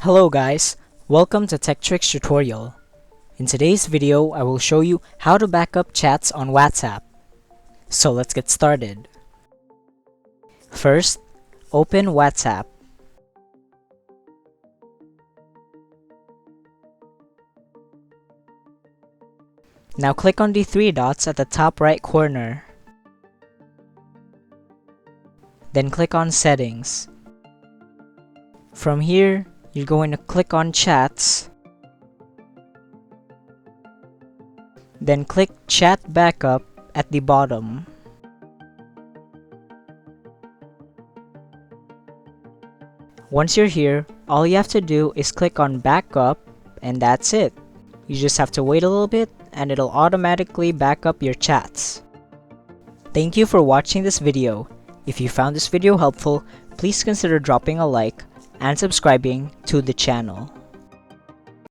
Hello guys, welcome to Tech Tricks tutorial. In today's video, I will show you how to back up chats on WhatsApp. So let's get started. First, open WhatsApp. Now click on the three dots at the top right corner. Then click on Settings. From here, you're going to click on Chats. Then click Chat Backup at the bottom. Once you're here, all you have to do is click on Backup and that's it. You just have to wait a little bit and it'll automatically back up your chats. Thank you for watching this video. If you found this video helpful, please consider dropping a like and subscribing to the channel.